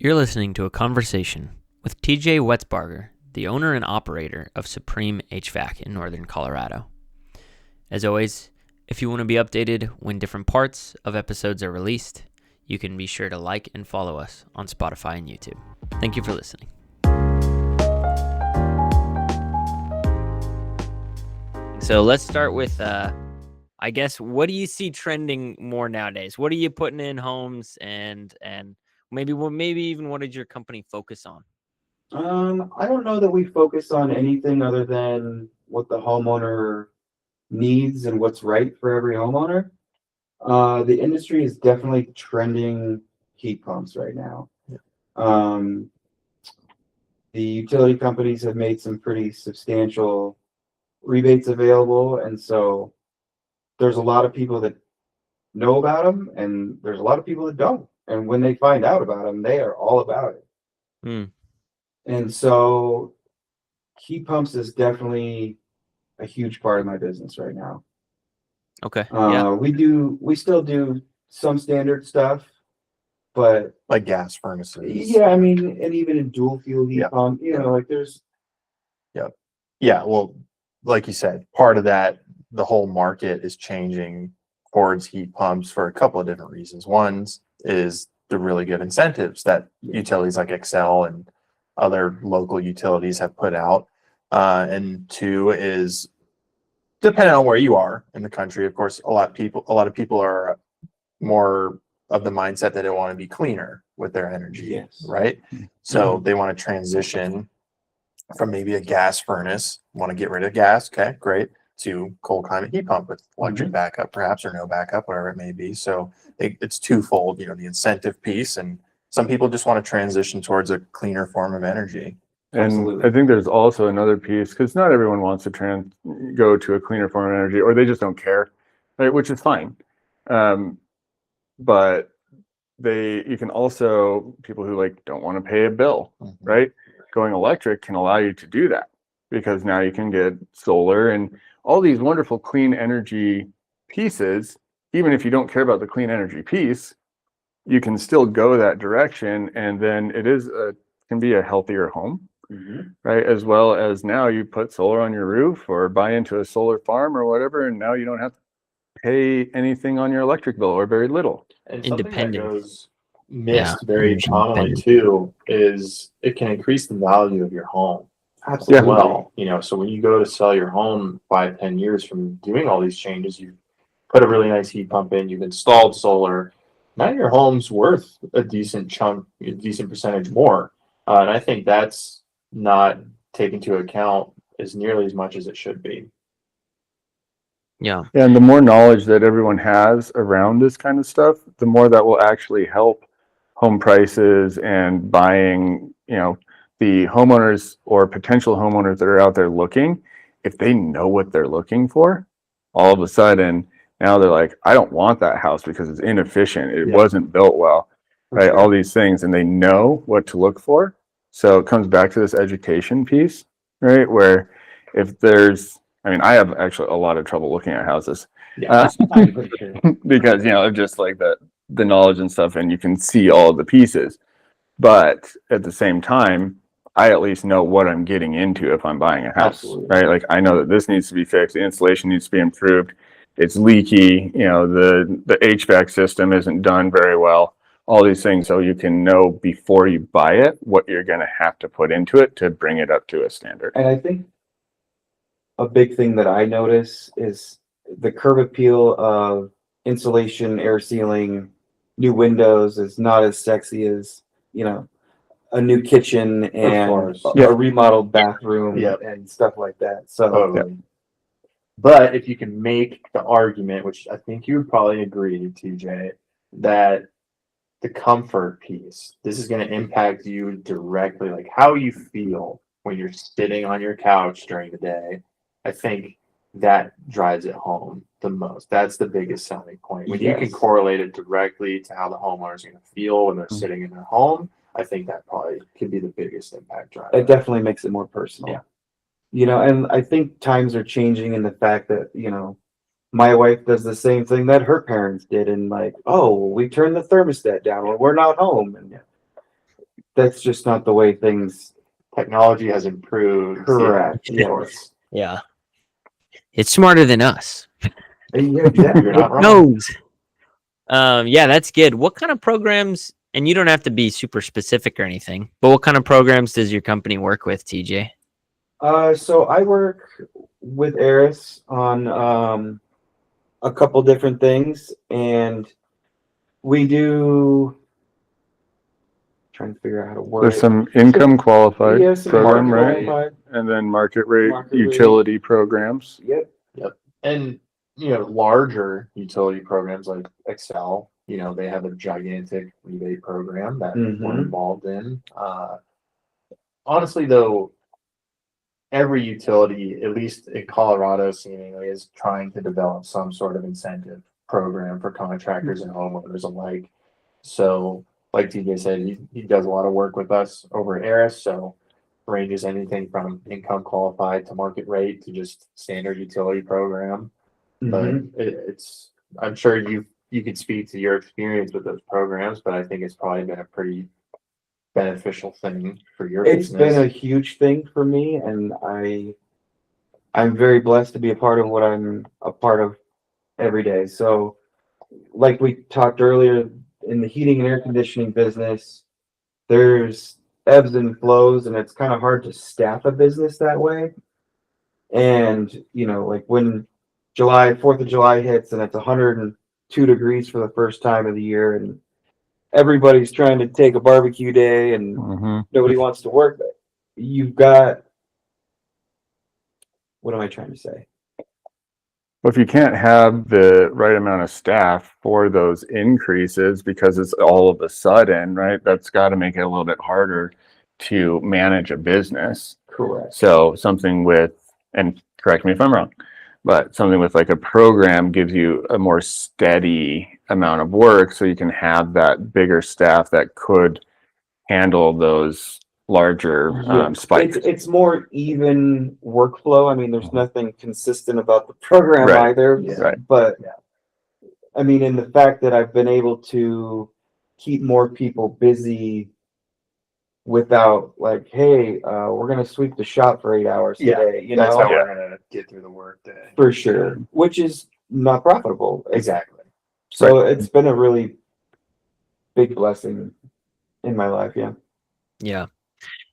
You're listening to a conversation with TJ Wetzbarger, the owner and operator of Supreme HVAC in Northern Colorado. As always, if you want to be updated when different parts of episodes are released, you can be sure to like and follow us on Spotify and YouTube. Thank you for listening. So let's start with, I guess, what do you see trending more nowadays? What are you putting in homes and maybe even what did your company focus on? I don't know that we focus on anything other than what the homeowner needs and what's right for every homeowner. The industry is definitely trending heat pumps right now. The utility companies have made some pretty substantial rebates available, and so there's a lot of people that know about them, and there's a lot of people that don't. And when they find out about them, they are all about it. And so heat pumps is definitely a huge part of my business right now. Okay. Yeah. We still do some standard stuff, but like gas furnaces. Yeah, I mean, and even in dual fuel heat pump, like there's. Yeah. Well, like you said, part of that, the whole market is changing towards heat pumps for a couple of different reasons. One is the really good incentives that utilities like Excel and other local utilities have put out. And two is, depending on where you are in the country, of course, a lot of people are more of the mindset that they want to be cleaner with their energy, right? So they want to transition from maybe a gas furnace, want to get rid of gas, okay, great, to cold climate heat pump with electric backup, perhaps, or no backup, whatever it may be. So it's twofold, the incentive piece, and some people just want to transition towards a cleaner form of energy. And Absolutely. I think there's also another piece, because not everyone wants to go to a cleaner form of energy, or they just don't care, right? Which is fine. But you can also, people who don't want to pay a bill, right? Going electric can allow you to do that, because now you can get solar and all these wonderful clean energy pieces. Even if you don't care about the clean energy piece, you can still go that direction, and then it can be a healthier home, right? As well as now you put solar on your roof or buy into a solar farm or whatever, and now you don't have to pay anything on your electric bill, or very little. And Independent. something that goes missed very commonly too is it can increase the value of your home as well. So when you go to sell your home 5-10 years from doing all these changes, you put a really nice heat pump in, you've installed solar, now your home's worth a decent percentage more. And I think that's not taken into account as nearly as much as it should be. Yeah. And the more knowledge that everyone has around this kind of stuff, the more that will actually help home prices and buying, the homeowners or potential homeowners that are out there looking. If they know what they're looking for, all of a sudden now they're like, I don't want that house because it's inefficient. It wasn't built well, right? All these things, and they know what to look for. So it comes back to this education piece, right? Where if I have actually a lot of trouble looking at houses because, of just the knowledge and stuff, and you can see all the pieces. But at the same time, I at least know what I'm getting into if I'm buying a house, right? I know that this needs to be fixed. The insulation needs to be improved. It's leaky. The HVAC system isn't done very well. All these things, so you can know before you buy it what you're going to have to put into it to bring it up to a standard. And I think a big thing that I notice is the curb appeal of insulation, air sealing, new windows is not as sexy as, a new kitchen and a remodeled bathroom and stuff like that. So, But if you can make the argument, which I think you would probably agree, TJ, that the comfort piece, this is going to impact you directly, like how you feel when you're sitting on your couch during the day. I think that drives it home the most. That's the biggest selling point. When you can correlate it directly to how the homeowner is going to feel when they're sitting in their home, I think that probably could be the biggest impact driver. It definitely makes it more personal. And I think times are changing in the fact that, my wife does the same thing that her parents did, and we turn the thermostat down when we're not home. And that's just not the way things. Technology has improved. Correct. Yeah, of course. Yeah. It's smarter than us. Yeah, exactly. You're not wrong. Knows. Yeah, that's good. What kind of programs, and you don't have to be super specific or anything, but what kind of programs does your company work with, TJ? So I work with Eris on a couple different things, and we do. Trying to figure out how to word There's it. some income qualified Yeah, some program, market right? qualified. And then market rate Market rate. utility programs. Yep. And larger utility programs like Excel, they have a gigantic rebate program that we're involved in. Honestly, though, every utility, at least in Colorado, seemingly is trying to develop some sort of incentive program for contractors and homeowners alike. So, like TJ said, he does a lot of work with us over at Eris. So, ranges anything from income qualified to market rate to just standard utility program. But it's I'm sure you could speak to your experience with those programs, but I think it's probably been a pretty beneficial thing for your It's business. been a huge thing for me, and I'm very blessed to be a part of what I'm a part of every day. So, like we talked earlier, in the heating and air conditioning business, there's ebbs and flows, and it's kind of hard to staff a business that way. And like when 4th of July hits and it's 102 degrees for the first time of the year, and everybody's trying to take a barbecue day, and nobody wants to work. You've got, what am I trying to say? Well, if you can't have the right amount of staff for those increases because it's all of a sudden, right? That's got to make it a little bit harder to manage a business. Correct. So something with, and correct me if I'm wrong, but something with like a program gives you a more steady amount of work, so you can have that bigger staff that could handle those larger spikes. It's more even workflow. I mean, there's nothing consistent about the program either. Right. But I mean, in the fact that I've been able to keep more people busy without like, hey, we're gonna sweep the shop for 8 hours today. That's how we're gonna get through the work day. For sure, which is not profitable. Exactly. So it's been a really big blessing in my life. Yeah.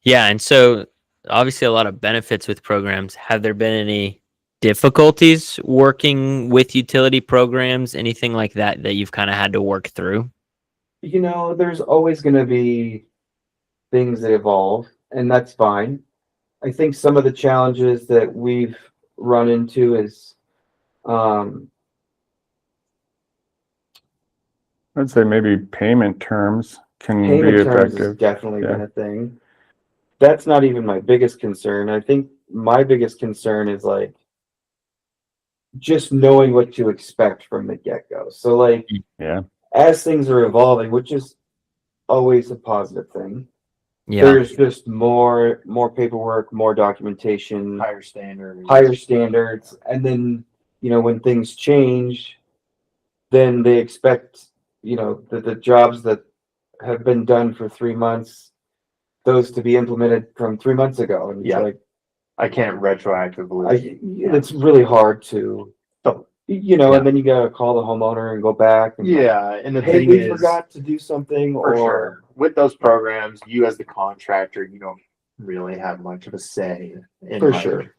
Yeah. And so obviously a lot of benefits with programs. Have there been any difficulties working with utility programs, anything like that you've kind of had to work through? There's always going to be things that evolve, and that's fine. I think some of the challenges that we've run into is I'd say maybe payment terms can be payment terms has effective. definitely been a thing. That's not even my biggest concern. I think my biggest concern is like just knowing what to expect from the get-go. So like, as things are evolving, which is always a positive thing, there's just more paperwork, more documentation, Higher standards, and then when things change, then they expect the jobs that have been done for 3 months, those to be implemented from 3 months ago. And it's like, I can't retroactively. it's really hard to, and then you gotta call the homeowner and go back. And and the hey, thing we is, forgot to do something. for sure, with those programs, you as the contractor, you don't really have much of a say in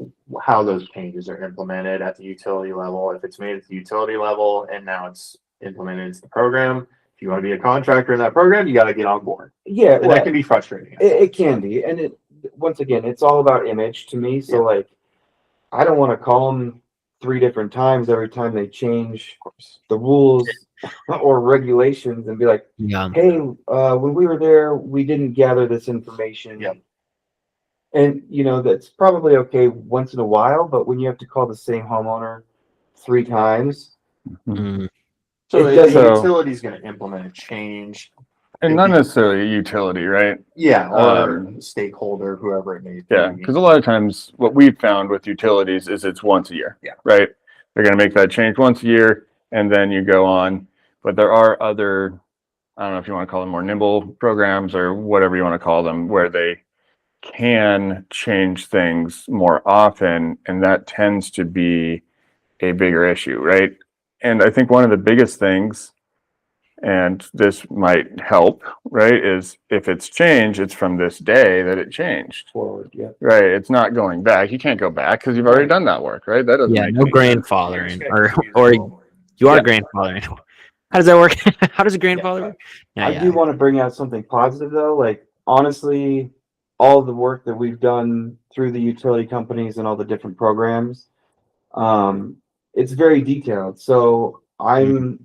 how those changes are implemented at the utility level. If it's made at the utility level and now it's implemented into the program, if you want to be a contractor in that program, you got to get on board. Yeah, and that can be frustrating. It can be, and once again, it's all about image to me. So like, I don't want to call them 3 different times every time they change the rules or regulations and be like, hey, when we were there, we didn't gather this information. And that's probably okay once in a while, but when you have to call the same homeowner 3 times, so if the utility is going to implement a change, and not necessarily a utility, right? Or stakeholder, whoever it may be. Because a lot of times what we've found with utilities is it's once a year. Right? They're going to make that change once a year, and then you go on. But there are other I don't know if you want to call them more nimble programs or whatever you want to call them, where they can change things more often, and that tends to be a bigger issue, right? And I think one of the biggest things, and this might help, right, is if it's changed, it's from this day that it changed. Forward, yeah. Right. It's not going back. You can't go back because you've already done that work, right? That doesn't Yeah, make no any sense. grandfathering, or you are grandfathering. How does that work? How does a grandfather work? I do want to bring out something positive though. Like honestly, all the work that we've done through the utility companies and all the different programs, it's very detailed. So I'm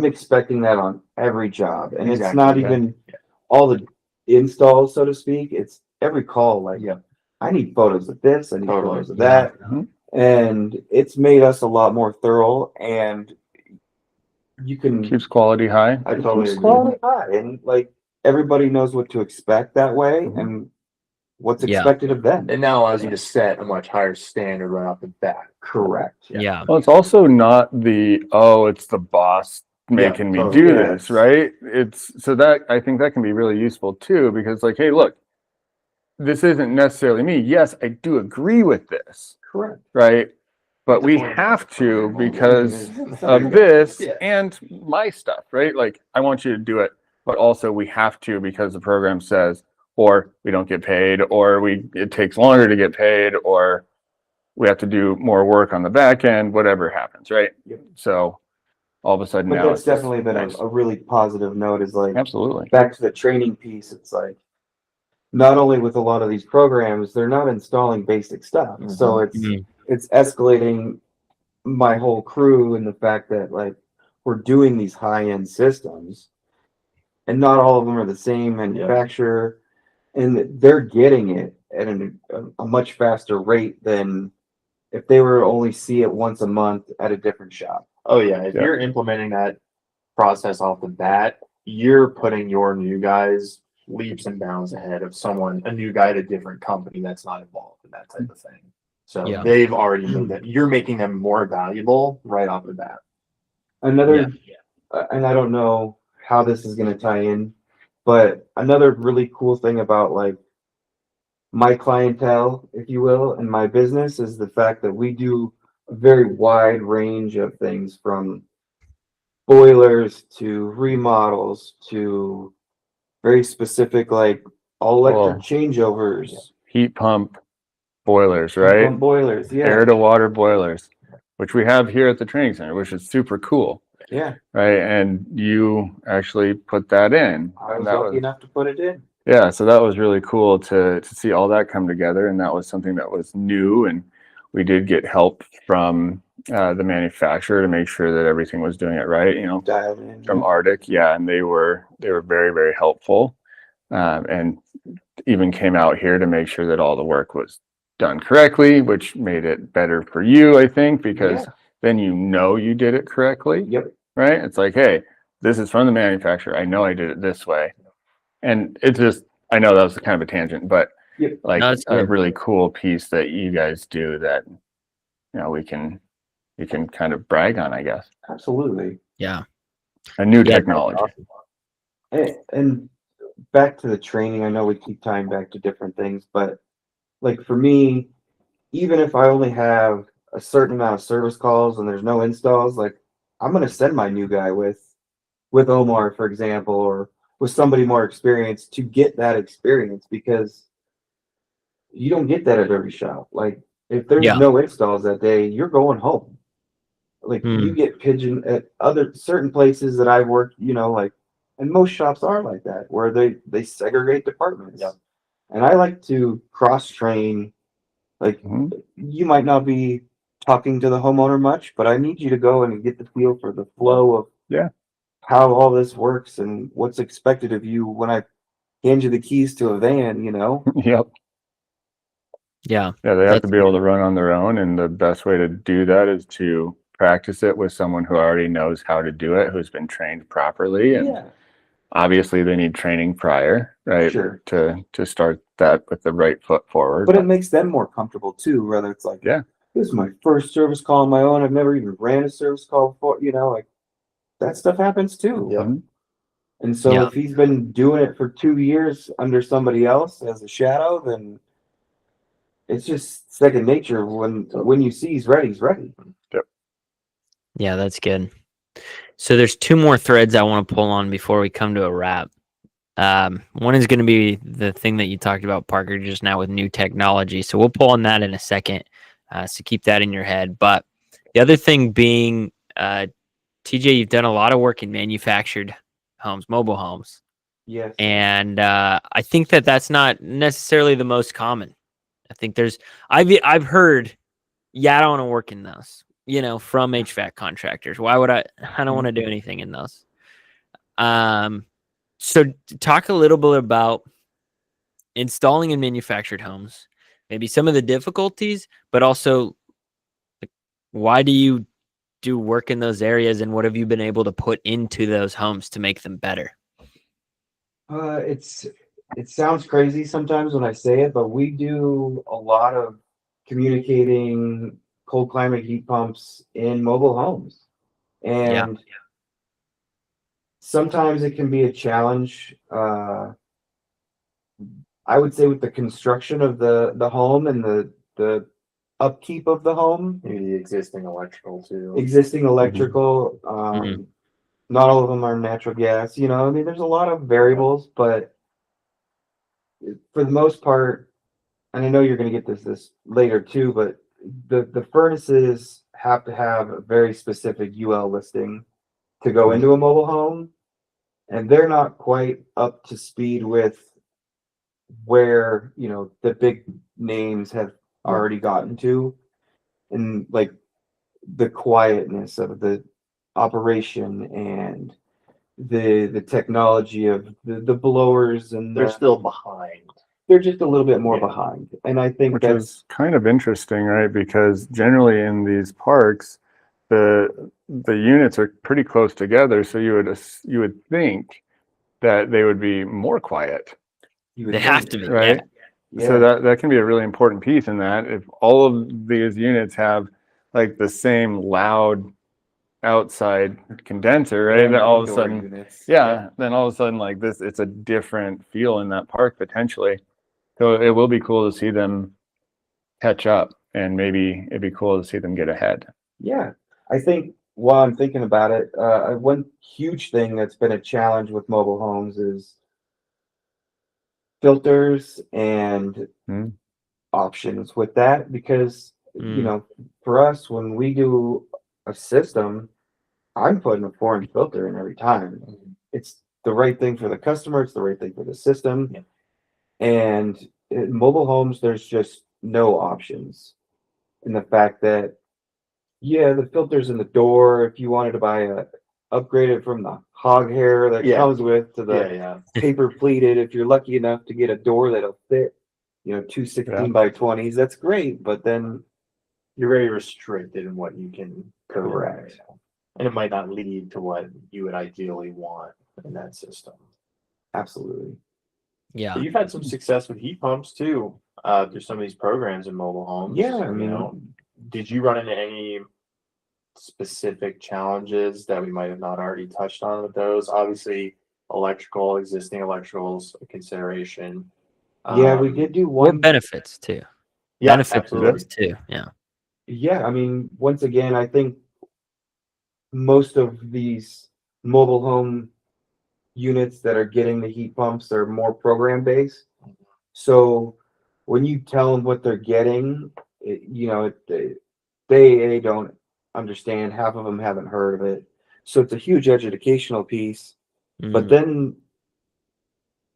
expecting that on every job, and it's Exactly, not yeah. even all the installs, so to speak. It's every call. Like, I need photos of this. I need Totally. photos of that, Mhm. and it's made us a lot more thorough. And you can Keeps quality high. I totally keeps agree. quality high, and like everybody knows what to expect that way, Mhm. and what's Yeah. expected of them. It now allows you to set a much higher standard right off the bat. Correct. Yeah. Well, it's also not it's the boss making me totally. do Yeah. this, right? It's so that I think that can be really useful too, because like, hey, look, this isn't necessarily me. Yes, I do agree with this, Correct. right? But we Deploying have that to program. because There of you go. this Yeah. and my stuff, right? Like, I want you to do it, but also we have to because the program says, or we don't get paid, or it takes longer to get paid, or we have to do more work on the back end, whatever happens, right? Yep. So all of a sudden But now that's it's just definitely been nice. a really positive note. Is like Absolutely. back to the training piece. It's like not only with a lot of these programs, they're not installing basic stuff, so it's escalating my whole crew and the fact that like we're doing these high end systems, and not all of them are the same manufacturer, and they're getting it at a much faster rate than if they were to only see it once a month at a different shop. Oh yeah, if Yeah. you're implementing that process off the bat, you're putting your new guys leaps and bounds ahead of a new guy at a different company that's not involved in that type of thing. So Yeah. they've already made that. You're making them more valuable right off the bat. Another, and I don't know how this is going to tie in, but another really cool thing about like my clientele, if you will, and my business is the fact that we do a very wide range of things, from boilers to remodels to very specific, like all electric changeovers, Heat pump boilers, heat right? pump boilers. Yeah. Air to water boilers, which we have here at the training center, which is super cool, Yeah. right? And you actually put that in. I And was that lucky enough to put it in. yeah, so that was really cool to see all that come together, and that was something that was new, and we did get help from the manufacturer to make sure that everything was doing it right, Dialed in. from Arctic, and they were very, very helpful, and even came out here to make sure that all the work was done correctly, which made it better for you, I think, because then you did it correctly, Yep. right? It's like, hey, this is from the manufacturer. I know I did it this way. And it's just, I know that was kind of a tangent, but Yep. like No, it's a good. really cool piece that you guys do that, we can kind of brag on, I guess. Absolutely. Yeah. A new Yeah, technology. And back to the training, I know we keep tying back to different things, but like for me, even if I only have a certain amount of service calls and there's no installs, like I'm gonna send my new guy with Omar, for example, or with somebody more experienced to get that experience, because you don't get that at every shop. Like if there's Yeah. no installs that day, you're going home. Like you get pigeon at other certain places that I've worked, like, and most shops are like that, where they segregate departments. Yeah. And I like to cross train. Like Mhm. you might not be talking to the homeowner much, but I need you to go and get the feel for the flow of how all this works and what's expected of you when I hand you the keys to a van, Yep. Yeah. Yeah, they have That's to be able to run on their own, and the best way to do that is to practice it with someone who already knows how to do it, who's been trained properly. And Yeah, obviously they need training prior, right? sure. To start that with the right foot forward. But it makes them more comfortable too, whether it's like, Yeah. this is my first service call on my own. I've never even ran a service call before, like that stuff happens too. Yep. Mhm. And so Yeah. if he's been doing it for 2 years under somebody else as a shadow, then it's just second nature. When you see he's ready, he's ready. Yeah, that's good. So there's two more threads I want to pull on before we come to a wrap. One is going to be the thing that you talked about, Parker, just now with new technology. So we'll pull on that in a second. So keep that in your head. But the other thing being, TJ, you've done a lot of work in manufactured homes, mobile homes. Yes. And I think that that's not necessarily the most common. I think I've heard, yeah, I don't want to work in those, from HVAC contractors. Why would I don't want to do anything in those. So talk a little bit about installing in manufactured homes, maybe some of the difficulties, but also why do you do work in those areas and what have you been able to put into those homes to make them better? It sounds crazy sometimes when I say it, but we do a lot of communicating cold climate heat pumps in mobile homes. And sometimes it can be a challenge. I would say with the construction of the home and the upkeep of the home, Maybe the existing electrical too. existing electrical, Mhm. not all of them are natural gas, I mean, there's a lot of variables, but for the most part, and I know you're going to get this later too, but the furnaces have to have a very specific UL listing to go into a mobile home, and they're not quite up to speed with where the big names have already gotten to, and like the quietness of the operation and the technology of the blowers, and They're still behind. they're just a little bit more Yeah. behind. And I think Which that's is kind of interesting, right? Because generally in these parks, the units are pretty close together, so you would think that they would be more quiet, you would They have think, to be, right? yeah. So that can be a really important piece in that. If all of these units have like the same loud outside condenser, right? Then all of a Indoor sudden, units. then all of a sudden, like this, it's a different feel in that park potentially. So it will be cool to see them catch up, and maybe it'd be cool to see them get ahead. Yeah, I think while I'm thinking about it, one huge thing that's been a challenge with mobile homes is filters and Mm. options with that, because for us, when we do a system, I'm putting a foreign filter in every time. It's the right thing for the customer, it's the right thing for the system. Yeah. And in mobile homes, there's just no options. And the fact that, yeah, the filter's in the door. If you wanted to upgrade it from the hog hair that Yeah. comes with to the Yeah. paper pleated, if you're lucky enough to get a door that'll fit, two 16 by 20s, that's great. But then, You're very restricted in what you can put in there. correct. And it might not lead to what you would ideally want in that system. Absolutely. Yeah. But you've had some success with heat pumps too, through some of these programs in mobile homes. Yeah, I mean, Did you run into any specific challenges that we might have not already touched on with those? Obviously, existing electricals a consideration. yeah, we did do Or one. benefits too. Yeah, Benefits of absolutely. those too. Yeah. Yeah, I mean, once again, I think most of these mobile home units that are getting the heat pumps are more program based. So when you tell them what they're getting, they don't understand. Half of them haven't heard of it. So it's a huge educational piece. But then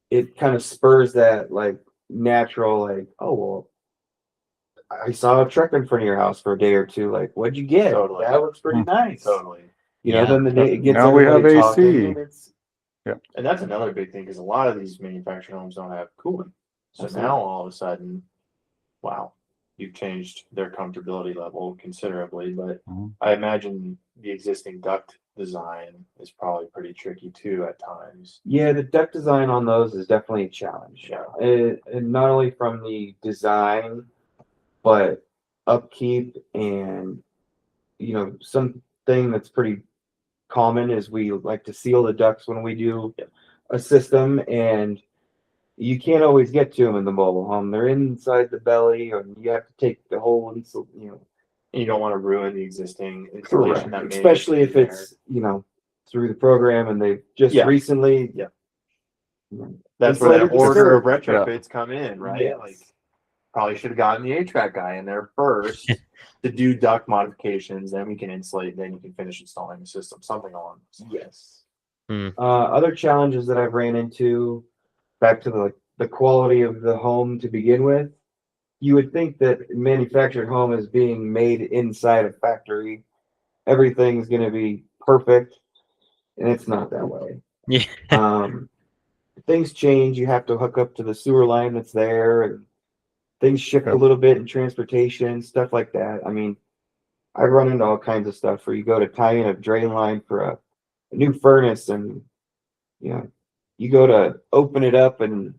it kind of spurs that like natural, like, oh, well, I saw a truck in front of your house for a day or two. Like, what'd you get? Totally. That looks pretty nice. Totally. Yeah. Then it gets Now we have everybody AC. talking, and it's And that's another big thing because a lot of these manufactured homes don't have cooling. So Absolutely. now all of a sudden, wow, you've changed their comfortability level considerably. But Mhm. I imagine the existing duct design is probably pretty tricky too at times. yeah, the deck design on those is definitely a challenge. Yeah. And not only from the design, but upkeep and something that's pretty common is we like to seal the ducts when we do a system, and you can't always get to them in the mobile home. They're inside the belly, or you have to take the whole, You don't want to ruin the existing installation that may especially if be it's, through the program and they've just Yeah. recently. Yeah. That's where that insulated the order of skirt. retrofits come in, right? Yes. Like, probably should have gotten the HVAC guy in there first to do duct modifications, then we can insulate, then you can finish installing the system, something along those lines. Yes. Hmm. Other challenges that I've ran into, back to the quality of the home to begin with. You would think that manufactured home is being made inside a factory. Everything's going to be perfect, and it's not that way. Yeah. Things change. You have to hook up to the sewer line that's there, and things shift a Yep. little bit in transportation, stuff like that. I mean, I've run into all kinds of stuff where you go to tie in a drain line for a new furnace, and you go to open it up, and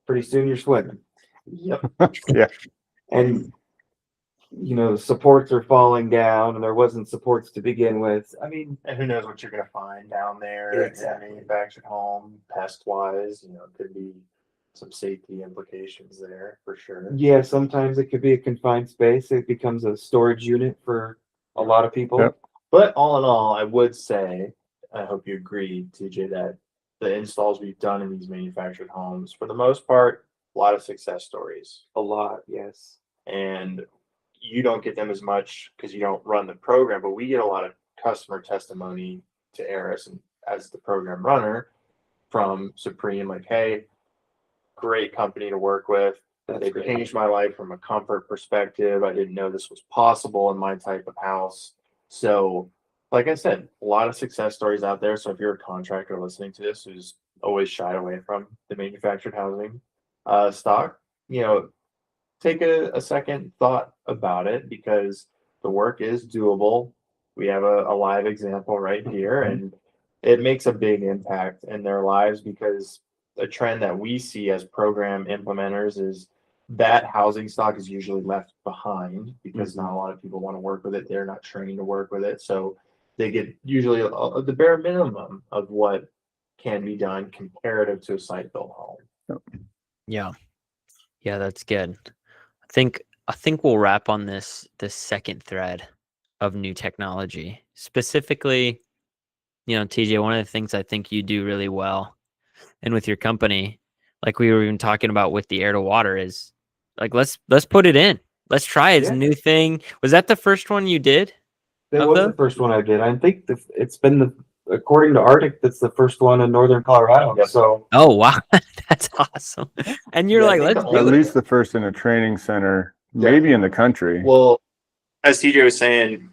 pretty soon you're swimming. Yep. Yeah. And the supports are falling down, and there wasn't supports to begin with. I mean, And who knows what you're gonna find down there in Exactly. a manufactured home, pest wise, could be some safety implications there for sure. yeah, sometimes it could be a confined space. It becomes a storage unit for a lot of people. Yep. But all in all, I would say, I hope you agree, TJ, that the installs we've done in these manufactured homes, for the most part, a lot of success stories. A lot, yes. And you don't get them as much because you don't run the program, but we get a lot of customer testimony to Eris and as the program runner from Supreme, like, hey, great company to work with. They great. changed my life from a comfort perspective. I didn't know this was possible in my type of house. So, like I said, a lot of success stories out there. So if you're a contractor listening to this who's always shied away from the manufactured housing stock, take a second thought about it, because the work is doable. We have a live example right here, and it makes a big impact in their lives, because a trend that we see as program implementers is that housing stock is usually left behind because not a lot of people want to work with it. They're not trained to work with it. So they get usually the bare minimum of what can be done comparative to a site built home. Yeah. Yeah, that's good. I think we'll wrap on this second thread of new technology. Specifically, TJ, one of the things I think you do really well, and with your company, like we were even talking about with the air to water, is like let's put it in. Let's try it. It's a new thing. Was that the first one you did? That Of was those? the first one I did. I think it's been according to Arctic, that's the first one in northern Colorado. Yep. So Oh wow, that's awesome. And you're Yeah, I like, think let's the do At it. least the first in a training center, maybe in the country. Well, as TJ was saying,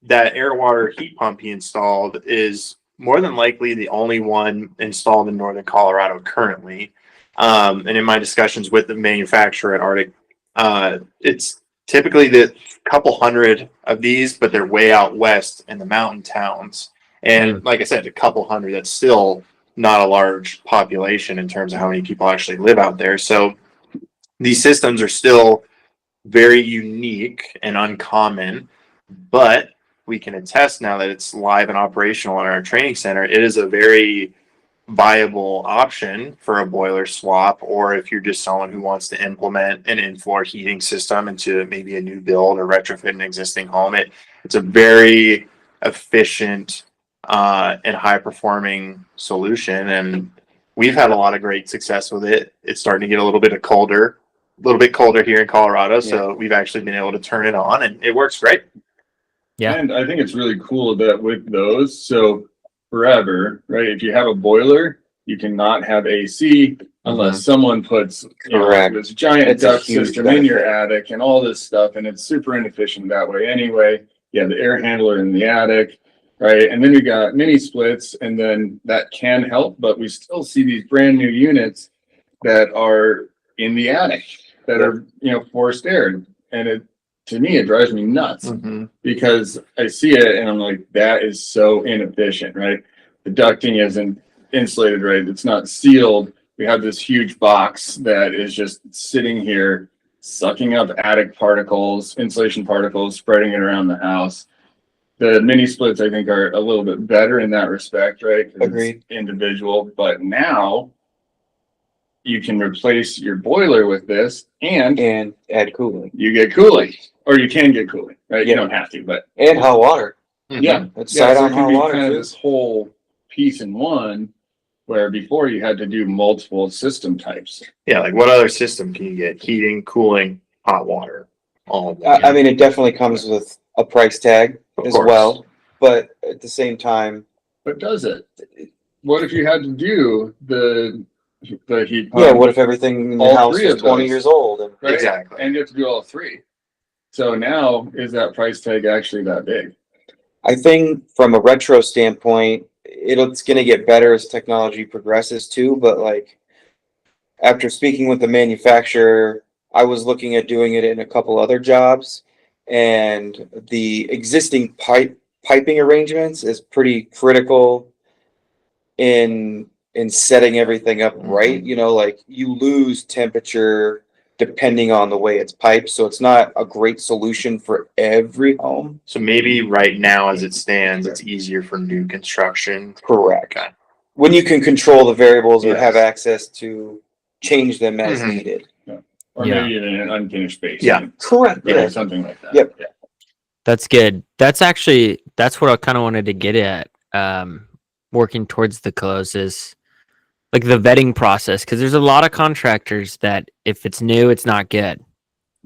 that air water heat pump he installed is more than likely the only one installed in northern Colorado currently. And in my discussions with the manufacturer at Arctic, it's typically the couple hundred of these, but they're way out west in the mountain towns. And like I said, a couple hundred, that's still not a large population in terms of how many people actually live out there. So these systems are still very unique and uncommon, but we can attest now that it's live and operational in our training center. It is a very viable option for a boiler swap, or if you're just someone who wants to implement an in-floor heating system into maybe a new build or retrofit an existing home. It's a very efficient and high performing solution, and we've had a lot of great success with it. It's starting to get a little bit colder here in Colorado, so we've actually been able to turn it on, and it works great. Yeah. And I think it's really cool that with those, so forever, right? If you have a boiler, you cannot have AC unless someone puts Correct. this giant It's a duct huge system in your benefit. attic and all this stuff, and it's super inefficient that way anyway. You have the air handler in the attic, right? And then we got mini splits, and then that can help, but we still see these brand new units that are in the attic that are forced air, and to me, it drives me nuts because I see it and I'm like, that is so inefficient, right? The ducting isn't insulated right. It's not sealed. We have this huge box that is just sitting here, sucking up attic particles, insulation particles, spreading it around the house. The mini splits, I think, are a little bit better in that respect, right? 'Cause it's Agreed. individual, but now you can replace your boiler with this and And add cooling you get cooling, or you can get cooling, right? You Yeah. don't have to, but and hot water. yeah. It's Yeah, side so on it can hot be water kind of too. this whole piece in one, where before you had to do multiple system types. Yeah, like what other system can you get? Heating, cooling, hot water, all of that. I mean, it definitely comes with a price tag Of as course. well, but at the same time, But does it? What if you had to do the heat yeah. pump, What if everything in the all house three was of 20 those. years old? And right? Exactly. And you have to do all three. So now, is that price tag actually that big? I think from a retro standpoint, it's going to get better as technology progresses too. But like after speaking with the manufacturer, I was looking at doing it in a couple other jobs, and the existing piping arrangements is pretty critical in setting everything up right. You know, like you lose temperature depending on the way it's piped, so it's not a great solution for every home. So maybe right now, as it stands, it's easier for new construction. Correct. Okay. When you can control the variables or Yes. have access to change them as Mhm. needed. Or Yeah. maybe in an unfinished basement. Yeah. Correct. Right, Yeah. something like that. Yep. Yeah. That's good. That's what I kind of wanted to get at. Working towards the close is like the vetting process, because there's a lot of contractors that if it's new, it's not good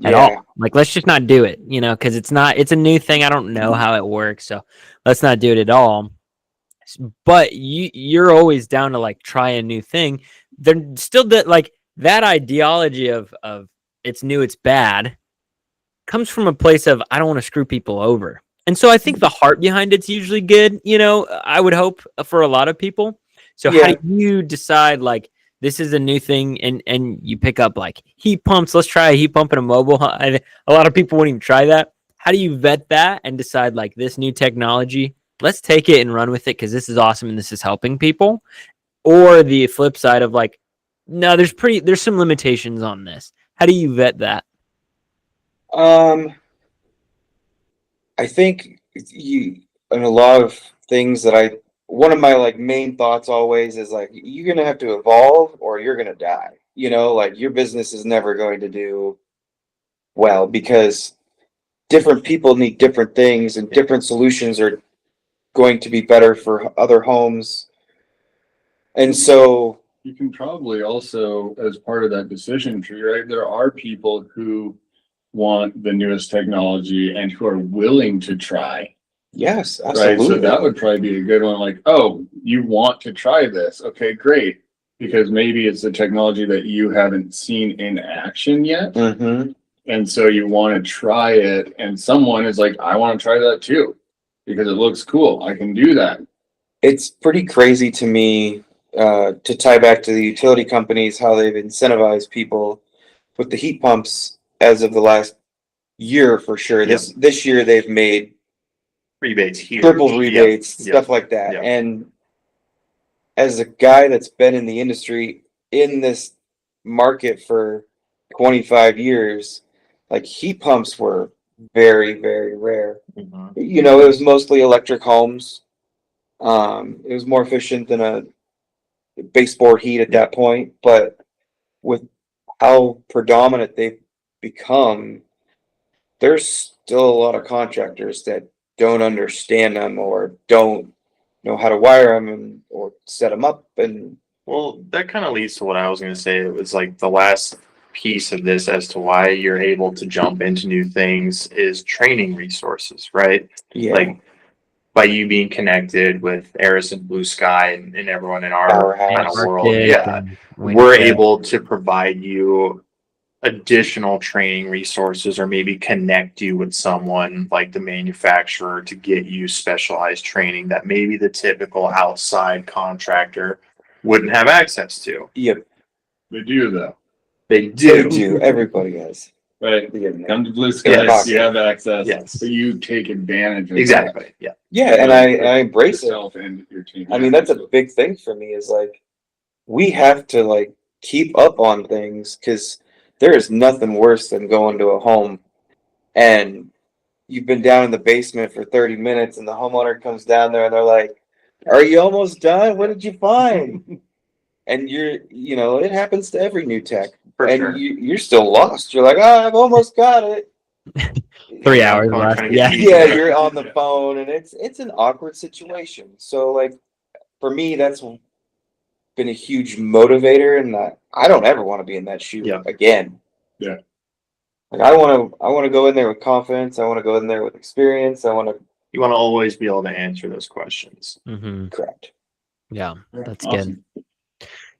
at all. Like, let's just not do it, because it's a new thing. I don't know how it works, so let's not do it at all. But you're always down to like try a new thing. They're still that ideology of it's new, it's bad comes from a place of I don't want to screw people over. And so I think the heart behind it's usually good, I would hope for a lot of people. So how do you decide like this is a new thing and you pick up like heat pumps? Let's try a heat pump in a mobile home. A lot of people wouldn't even try that. How do you vet that and decide like this new technology? Let's take it and run with it because this is awesome and this is helping people. Or the flip side of like, no, there's some limitations on this. How do you vet that? I think and a lot of things that one of my like main thoughts always is like, you're going to have to evolve or you're going to die. Like your business is never going to do well because different people need different things and different solutions are going to be better for other homes. And so You can probably also, as part of that decision tree, right? There are people who want the newest technology and who are willing to try. yes, Right. absolutely. So that would probably be a good one. Like, oh, you want to try this? Okay, great. Because maybe it's a technology that you haven't seen in action yet. Mm-hmm. And so you want to try it. And someone is like, I want to try that too, because it looks cool. I can do that. It's pretty crazy to me to tie back to the utility companies, how they've incentivized people with the heat pumps as of the last year for sure. Yep. This year they've made Rebates here. triple rebates, Yep. stuff like that. Yep. And as a guy that's been in the industry in this market for 25 years, like heat pumps were very, very rare. Mhm. It was mostly electric homes. It was more efficient than a baseboard heat at that point, but with how predominant they've become, there's still a lot of contractors that don't understand them or don't know how to wire them or set them up. And Well, that kind of leads to what I was going to say. It was like the last piece of this as to why you're able to jump into new things is training resources, right? yeah, Like by you being connected with Eris and Blue Sky and everyone in our Powerhouse. kind of world. Arctic Yeah. and We're Windsor. able to provide you additional training resources or maybe connect you with someone like the manufacturer to get you specialized training that maybe the typical outside contractor wouldn't have access to. yep, They do though. They they do. do. Everybody has. Right. Yeah, Come to Blue Skies, Yes. you have access. Yes. But you take advantage of Exactly. Yeah. and I embrace it. yourself and your team. I mean, that's a big thing for me is like, we have to like keep up on things because there is nothing worse than going to a home and you've been down in the basement for 30 minutes and the homeowner comes down there and they're like, are you almost done? What did you find? And it happens to every new tech. For and sure. you're still lost. You're like, I've almost got it. 3 hours phone left. trying to Yeah. get Yeah, you're on the phone and it's an awkward situation. So like for me, that's been a huge motivator, and I don't ever want to be in that shoe Yeah. again. Yeah. Like I want to go in there with confidence. I want to go in there with experience. You want to always be able to answer those questions. Mm-hmm. Correct. Yeah, that's Awesome. good.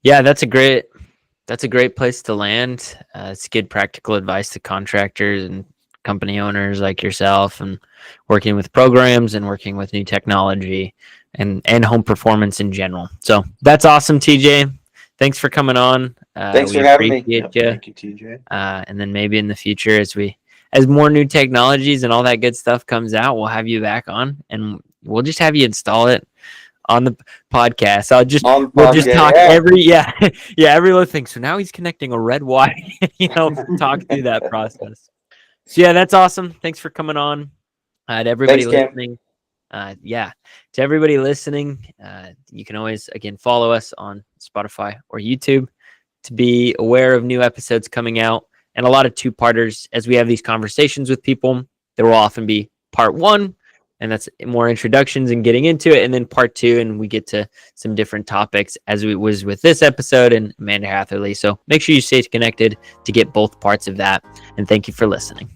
Yeah, that's a great place to land. It's good practical advice to contractors and company owners like yourself, and working with programs and working with new technology and home performance in general. So that's awesome, TJ. Thanks for coming on. Thanks We for having me. appreciate Yep, you. thank you, TJ. And then maybe in the future, as more new technologies and all that good stuff comes out, we'll have you back on, and we'll just have you install it on the podcast. We'll just talk every little thing. So now he's connecting a red wire, talk through that process. So yeah, that's awesome. Thanks for coming on. To everybody listening. To everybody listening, you can always again follow us on Spotify or YouTube to be aware of new episodes coming out, and a lot of two-parters as we have these conversations with people. There will often be part 1, and that's more introductions and getting into it, and then part 2, and we get to some different topics, as it was with this episode and Amanda Hatherley. So make sure you stay connected to get both parts of that, and thank you for listening.